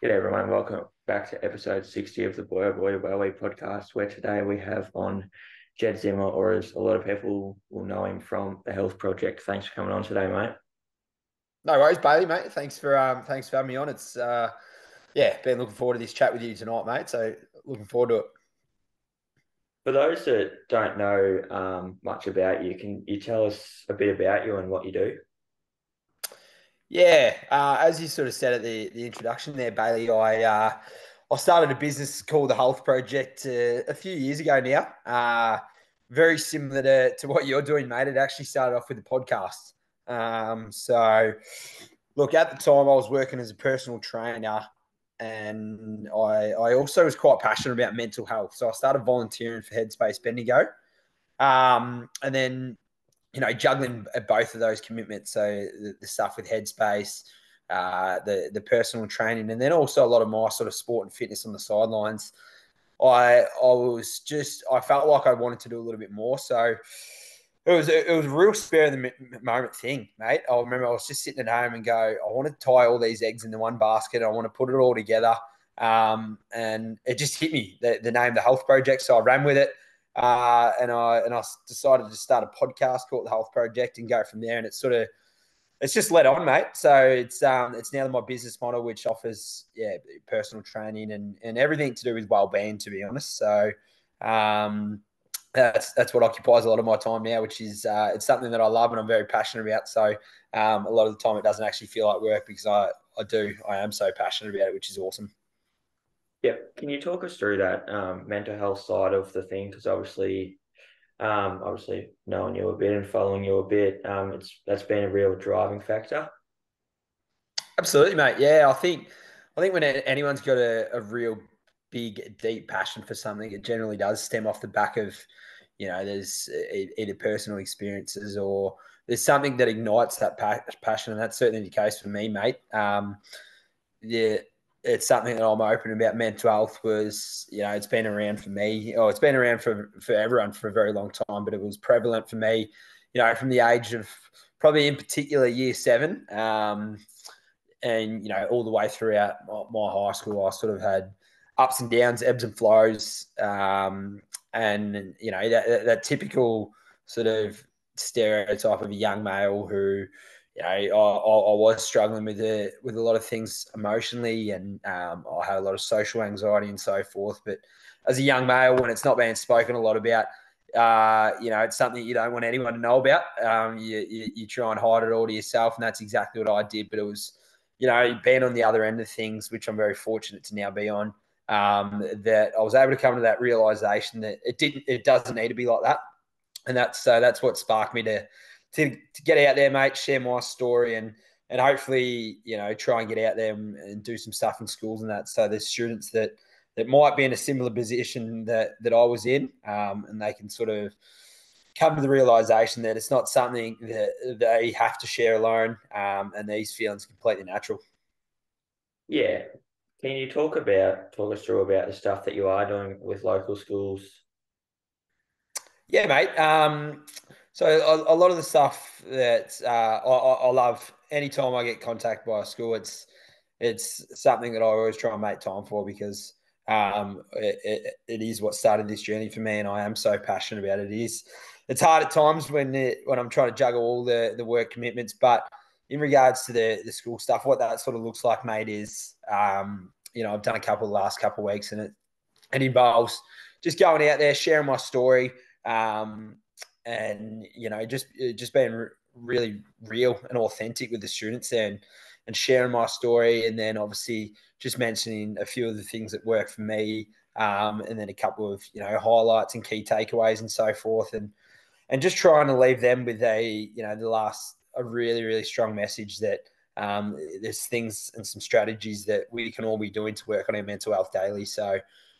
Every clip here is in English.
G'day everyone, welcome back to episode 60 of the Boy Oh Boy Wellway podcast, where today we have on Jed Zimmer, or as a lot of people will know him from the Health Project. Thanks for coming on today, mate. No worries, Bailey, mate. Thanks for having me on. It's been looking forward to this chat with you tonight, mate. So looking forward to it. For those that don't know much about you, can you tell us a bit about you and what you do? Yeah, as you sort of said at the introduction there, Bailey, I started a business called the Health Project a few years ago now. Very similar to what you're doing, mate. It actually started off with a podcast. Look, at the time I was working as a personal trainer, and I also was quite passionate about mental health. So I started volunteering for Headspace Bendigo, and then juggling both of those commitments. So the stuff with Headspace, the personal training, and then also a lot of my sort of sport and fitness on the sidelines. I felt like I wanted to do a little bit more. So it was a real spur of the moment thing, mate. I remember I was just sitting at home and go, I want to tie all these eggs into one basket. I want to put it all together. And it just hit me, the name, the Health Project. So I ran with it. And I decided to start a podcast called the Health Project and go from there. And it's just led on, mate. So it's now my business model, which offers personal training and everything to do with well-being, to be honest. So um, that's what occupies a lot of my time now, which is it's something that I love and I'm very passionate about. So a lot of the time it doesn't actually feel like work because I am so passionate about it, which is awesome. Yep. Can you talk us through that mental health side of the thing? Because obviously knowing you a bit and following you a bit, that's been a real driving factor. Absolutely, mate. Yeah, I think when anyone's got a real big, deep passion for something, it generally does stem off the back of, there's either personal experiences or there's something that ignites that passion, and that's certainly the case for me, mate. Yeah, it's something that I'm open about. Mental health was, it's been around for me. Oh, it's been around for everyone for a very long time, but it was prevalent for me, from the age of probably in particular year seven. And all the way throughout my high school, I sort of had ups and downs, ebbs and flows, and that typical sort of stereotype of a young male who I was struggling with a lot of things emotionally, and I had a lot of social anxiety and so forth. But as a young male, when it's not being spoken a lot about, it's something you don't want anyone to know about. You try and hide it all to yourself, and that's exactly what I did. But it was, being on the other end of things, which I'm very fortunate to now be on, that I was able to come to that realization that it doesn't need to be like that, and that's what sparked me to get out there, mate, share my story, and hopefully, try and get out there and do some stuff in schools and that. So there's students that might be in a similar position that I was in, and they can sort of come to the realization that it's not something that they have to share alone, and these feelings are completely natural. Yeah. Can you talk us through about the stuff that you are doing with local schools? Yeah, mate. So a lot of the stuff that I love, anytime I get contacted by a school, it's something that I always try and make time for because it is what started this journey for me, and I am so passionate about it. It's hard at times when I'm trying to juggle all the work commitments, but in regards to the school stuff, what that sort of looks like, mate, is I've done a couple the last couple of weeks, and it involves just going out there, sharing my story, um, and just being really real and authentic with the students there, and sharing my story, and then obviously just mentioning a few of the things that work for me, and then a couple of highlights and key takeaways and so forth, and just trying to leave them with a really really strong message that there's things and some strategies that we can all be doing to work on our mental health daily. So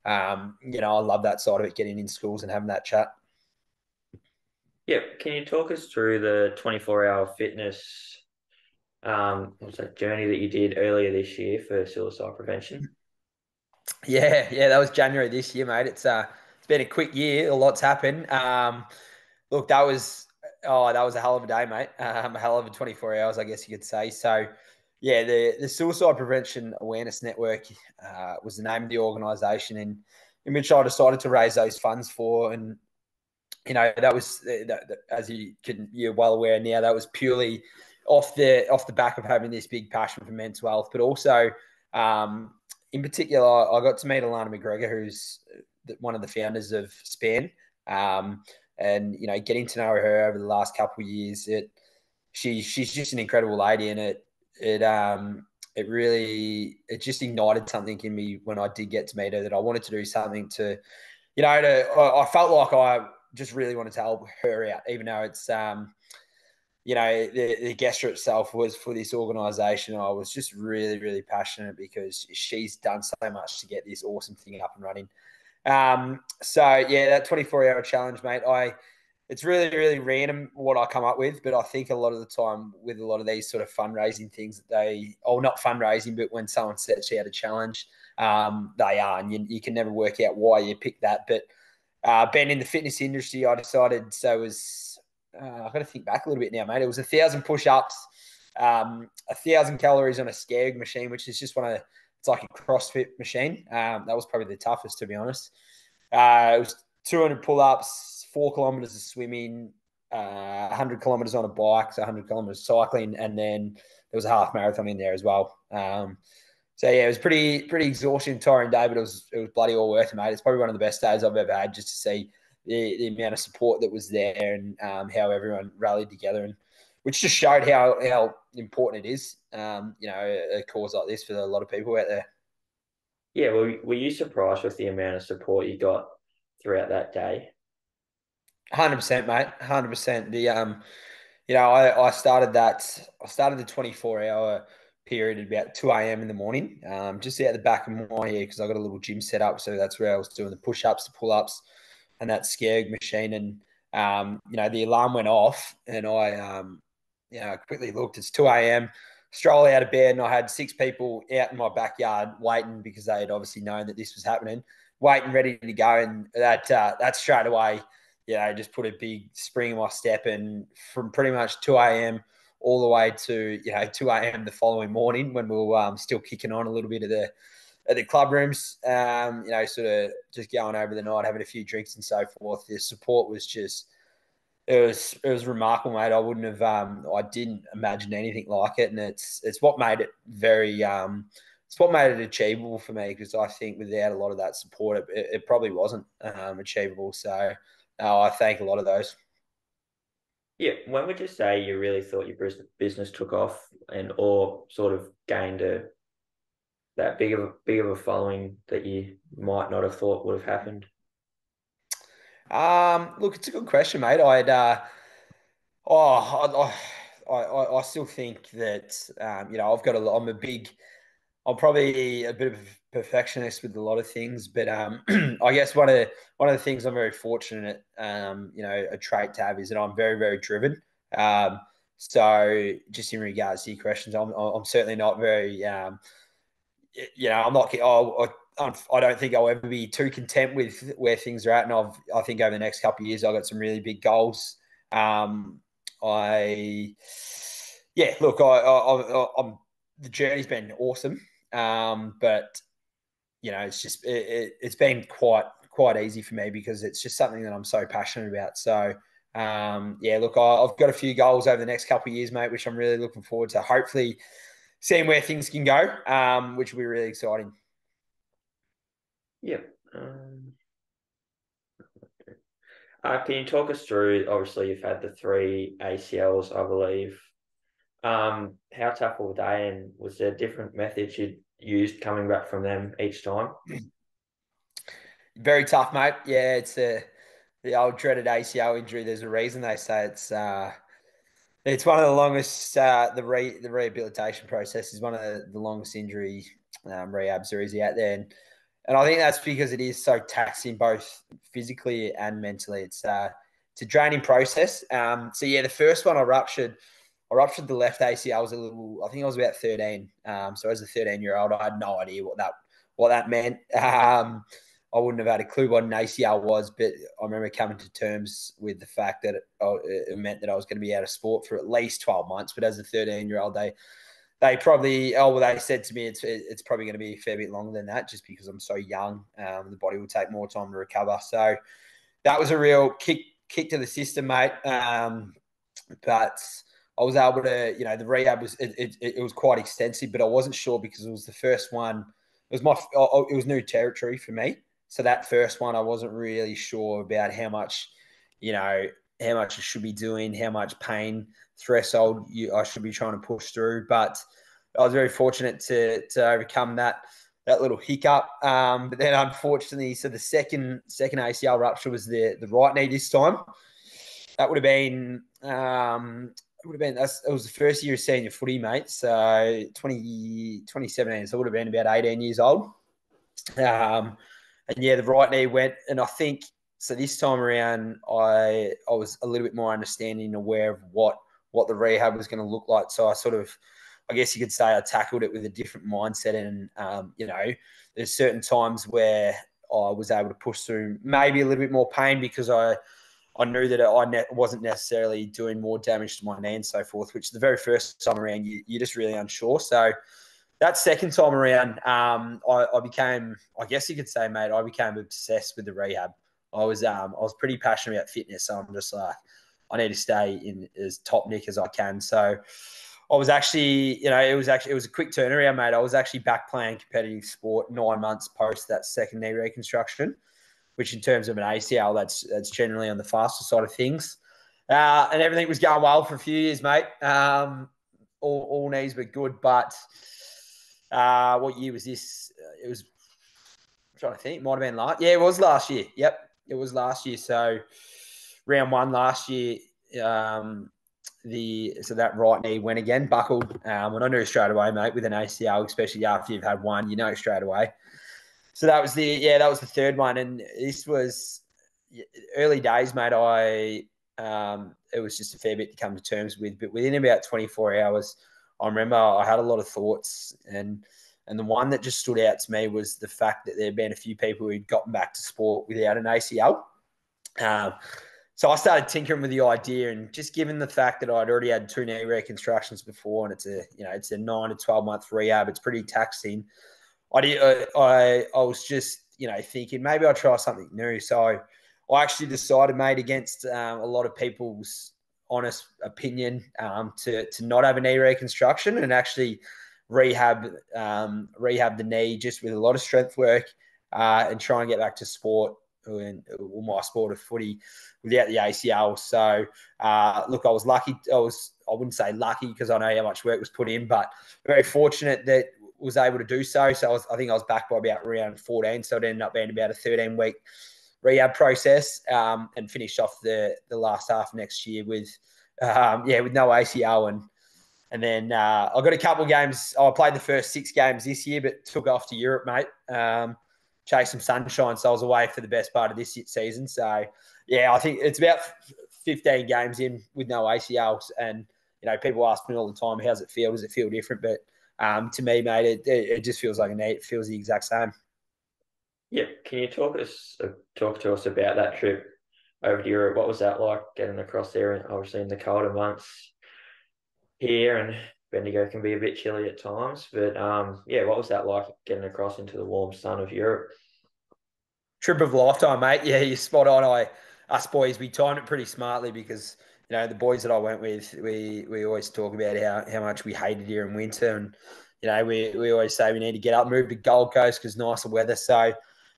I love that side of it, getting in schools and having that chat. Yep. Can you talk us through the 24-hour fitness what was that journey that you did earlier this year for suicide prevention? Yeah, that was January this year, mate. It's been a quick year. A lot's happened. Look, that was a hell of a day, mate. A hell of a 24 hours, I guess you could say. So Yeah, the Suicide Prevention Awareness Network was the name of the organisation, in which I decided to raise those funds for. And that was as you're well aware now, that was purely off the back of having this big passion for mental health, but also in particular, I got to meet Alana McGregor, who's one of the founders of Span, and getting to know her over the last couple of years, she's just an incredible lady, and it just ignited something in me when I did get to meet her, that I wanted to do something to, I felt like I just really wanted to help her out, even though it's, the gesture itself was for this organization. I was just really, really passionate because she's done so much to get this awesome thing up and running. So yeah, that 24-hour challenge, mate, it's really, really random what I come up with, but I think a lot of the time with a lot of these sort of fundraising things not fundraising, but when someone sets out a challenge, they are, and you can never work out why you pick that. But being in the fitness industry, I decided, so it was, I've got to think back a little bit now, mate. It was 1,000 push-ups, 1,000 calories on a scag machine, which is just it's like a CrossFit machine. That was probably the toughest, to be honest. It was 200 pull-ups, 4 kilometers of swimming, 100 kilometers on a bike, so 100 kilometers cycling, and then there was a half marathon in there as well. So yeah, it was pretty exhausting, tiring day, but it was bloody all worth it, mate. It's probably one of the best days I've ever had, just to see the amount of support that was there, and how everyone rallied together, and which just showed how important it is, a cause like this for a lot of people out there. Yeah, well, were you surprised with the amount of support you got throughout that day? 100%, mate. 100%. I started the 24-hour period at about 2 a.m. in the morning, just out the back of my ear, because I got a little gym set up. So that's where I was doing the push-ups, the pull-ups, and that scag machine. And the alarm went off, and I quickly looked. It's 2 a.m. Stroll out of bed, and I had 6 people out in my backyard waiting, because they had obviously known that this was happening, waiting, ready to go. And that straight away, just put a big spring in my step. And from pretty much 2 a.m. all the way to 2 a.m. the following morning, when we were still kicking on a little bit at the club rooms, sort of just going over the night, having a few drinks and so forth. The support was just, it was remarkable, mate. I didn't imagine anything like it, and it's what made it it's what made it achievable for me, because I think without a lot of that support, it probably wasn't achievable. So I thank a lot of those. Yeah, when would you say you really thought your business took off, and or sort of gained that big of a following that you might not have thought would have happened? Look, it's a good question, mate. Oh, I still think that I'm probably a bit of a perfectionist with a lot of things, but I guess one of the things I'm very fortunate, a trait to have, is that I'm very, very driven. So just in regards to your questions, I'm certainly not very, I'm not. I don't think I'll ever be too content with where things are at, and I think over the next couple of years, I've got some really big goals. I, yeah, look, I'm the journey's been awesome, but it's been quite easy for me, because it's just something that I'm so passionate about. So yeah, look, I've got a few goals over the next couple of years, mate, which I'm really looking forward to. Hopefully, seeing where things can go, which will be really exciting. Yeah. Can you talk us through? Obviously, you've had the three ACLs, I believe. How tough were they, and was there different methods you'd used coming back from them each time? Very tough, mate. Yeah, it's the old dreaded ACL injury. There's a reason they say it's one of the longest. The rehabilitation process is one of the longest injury rehabs there is out there, and I think that's because it is so taxing, both physically and mentally. It's a draining process. So yeah, the first one I ruptured the left ACL. I think I was about 13. So as a 13-year-old, I had no idea what that meant. I wouldn't have had a clue what an ACL was, but I remember coming to terms with the fact that it meant that I was going to be out of sport for at least 12 months. But as a 13-year-old, they said to me it's probably going to be a fair bit longer than that, just because I'm so young. The body will take more time to recover. So that was a real kick to the system, mate. But I was able to, the rehab it was quite extensive, but I wasn't sure because it was the first one. It was new territory for me. So that first one, I wasn't really sure about you know, how much I should be doing, how much pain threshold I should be trying to push through. But I was very fortunate to overcome that little hiccup. But then unfortunately, so the second ACL rupture was the right knee this time. That would have been it was the first year of senior footy, mate. So 2017. So I would have been about 18 years old. And yeah, the right knee went, and I think so. This time around, I was a little bit more understanding, aware of what the rehab was going to look like. So I guess you could say, I tackled it with a different mindset, and there's certain times where I was able to push through maybe a little bit more pain because I knew that wasn't necessarily doing more damage to my knee and so forth, which the very first time around, you're just really unsure. So that second time around, I became, I guess you could say, mate, I became obsessed with the rehab. I was pretty passionate about fitness, so I'm just like, I need to stay in as top nick as I can. So I was actually, it was a quick turnaround, mate. I was actually back playing competitive sport 9 months post that second knee reconstruction, which in terms of an ACL, that's generally on the faster side of things. And everything was going well for a few years, mate. All knees were good, but what year was this? It was, I'm trying to think. It might have been last. Yeah, it was last year. Yep, it was last year. So round one last year, so that right knee went again, buckled, and I knew straight away, mate, with an ACL, especially after you've had one, you know straight away. So that was the third one, and this was early days, mate. It was just a fair bit to come to terms with, but within about 24 hours, I remember I had a lot of thoughts, and the one that just stood out to me was the fact that there had been a few people who'd gotten back to sport without an ACL. Um, so I started tinkering with the idea, and just given the fact that I'd already had two knee reconstructions before, and it's a 9 to 12 month rehab, it's pretty taxing. I was just thinking maybe I'll try something new. So I actually decided, mate, against a lot of people's honest opinion, to not have a knee reconstruction and actually rehab the knee just with a lot of strength work, and try and get back to sport, and my sport of footy, without the ACL. So look, I was lucky. I wouldn't say lucky because I know how much work was put in, but very fortunate that was able to do so. So I think I was back by about round 14. So it ended up being about a 13-week rehab process, and finished off the last half next year with no ACL, and then I got a couple of games. I played the first 6 games this year, but took off to Europe, mate. Chased some sunshine, so I was away for the best part of this season. So yeah, I think it's about 15 games in with no ACLs, and people ask me all the time, "How's it feel? Does it feel different?" But to me, mate, it just feels like it feels the exact same. Yeah, can you talk to us about that trip over to Europe? What was that like getting across there, and obviously in the colder months here, and Bendigo can be a bit chilly at times. But yeah, what was that like getting across into the warm sun of Europe? Trip of a lifetime, mate. Yeah, you're spot on. Us boys, we timed it pretty smartly because the boys that I went with, we always talk about how much we hated here in winter, and we always say we need to get up, move to Gold Coast because nicer weather. So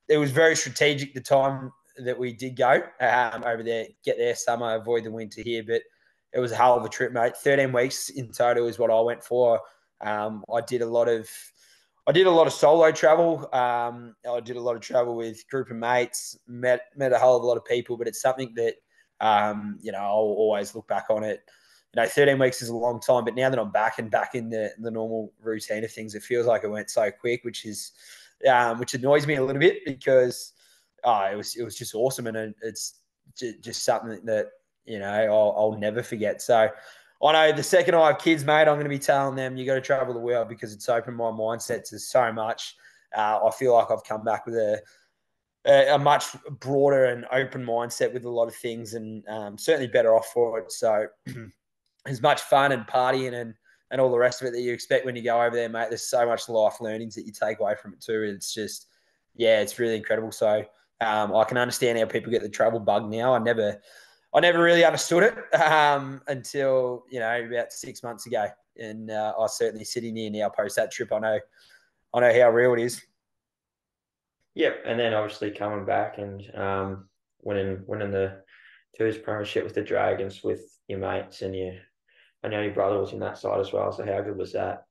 it was very strategic the time that we did go over there, get there summer, avoid the winter here. But it was a hell of a trip, mate. 13 weeks in total is what I went for. I did a lot of solo travel. I did a lot of travel with a group of mates, met a whole lot of people, but it's something that, I'll always look back on it. 13 weeks is a long time, but now that I'm back in the normal routine of things, it feels like it went so quick, which annoys me a little bit because it was just awesome, and it's just something that I'll never forget. So I know the second I have kids, mate, I'm going to be telling them you got to travel the world because it's opened my mindset to so much. I feel like I've come back with a much broader and open mindset with a lot of things, and certainly better off for it. So as much fun and partying and and all the rest of it that you expect when you go over there, mate. There's so much life learnings that you take away from it too. It's just, yeah, it's really incredible. So I can understand how people get the travel bug now. I never really understood it until about 6 months ago, and I was certainly sitting here now post that trip. I know how real it is. Yep, and then obviously coming back and winning the Tours Premiership with the Dragons with your mates and your I know your brother was in that side as well. So how good was that?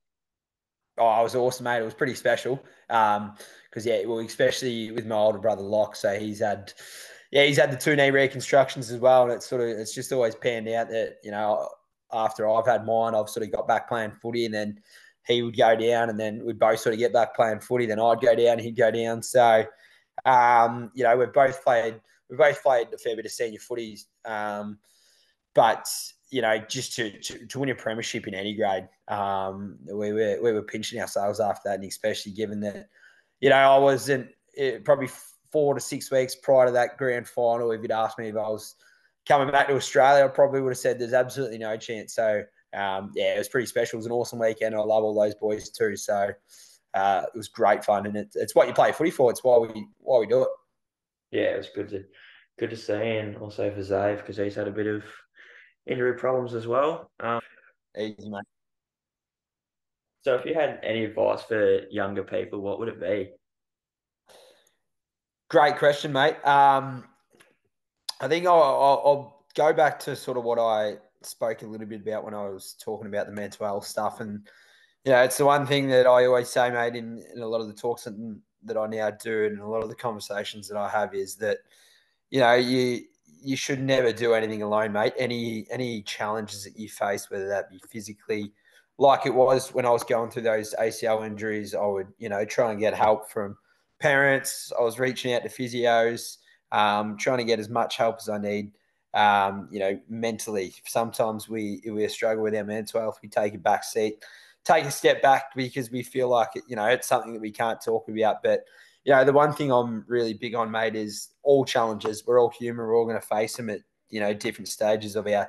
Oh, it was awesome, mate. It was pretty special. Because well, especially with my older brother Locke, so he's had the two knee reconstructions as well, and it's just always panned out that after I've had mine, I've sort of got back playing footy, and then he would go down, and then we'd both sort of get back playing footy. Then I'd go down, he'd go down. So we've both played a fair bit of senior footies. But just to win a premiership in any grade, we were pinching ourselves after that, and especially given that I wasn't probably 4 to 6 weeks prior to that grand final. If you'd asked me if I was coming back to Australia, I probably would have said there's absolutely no chance. So it was pretty special. It was an awesome weekend. I love all those boys too. So it was great fun, and it's what you play footy for. It's why we do it. Yeah, it was good to see, and also for Zave because he's had a bit of injury problems as well. Easy, mate. So if you had any advice for younger people, what would it be? Great question, mate. I think I'll go back to sort of what I spoke a little bit about when I was talking about the mental health stuff. And, it's the one thing that I always say, mate, in a lot of the talks that I now do and a lot of the conversations that I have is that, you should never do anything alone, mate. Any challenges that you face, whether that be physically, like it was when I was going through those ACL injuries, I would, try and get help from parents. I was reaching out to physios, trying to get as much help as I need. Mentally, sometimes we struggle with our mental health. We take a back seat, take a step back because we feel like it's something that we can't talk about. But the one thing I'm really big on, mate, is all challenges. We're all human. We're all going to face them at different stages of our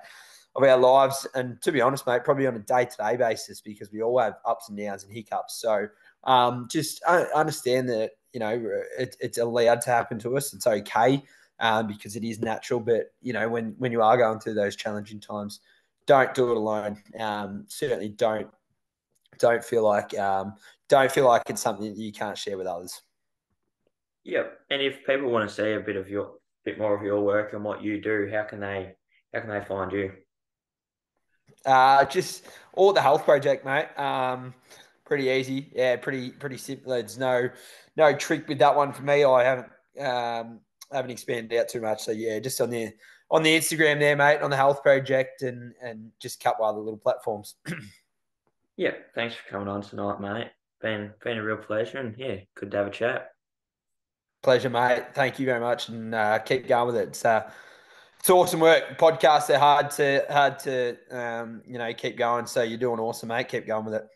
lives. And to be honest, mate, probably on a day to day basis because we all have ups and downs and hiccups. So just understand that it's allowed to happen to us. It's okay because it is natural. But when you are going through those challenging times, don't do it alone. Certainly don't feel like it's something that you can't share with others. Yep. And if people want to see a bit more of your work and what you do, how can they find you? Just all the health project, mate. Pretty easy. Yeah, pretty simple. There's no trick with that one for me. I haven't expanded out too much. So yeah, just on the Instagram there, mate, on the health project and just a couple other little platforms. Yeah, thanks for coming on tonight, mate. Been a real pleasure, and yeah, good to have a chat. Pleasure, mate. Thank you very much, and keep going with it. It's awesome work. Podcasts are hard to keep going. So you're doing awesome, mate. Keep going with it.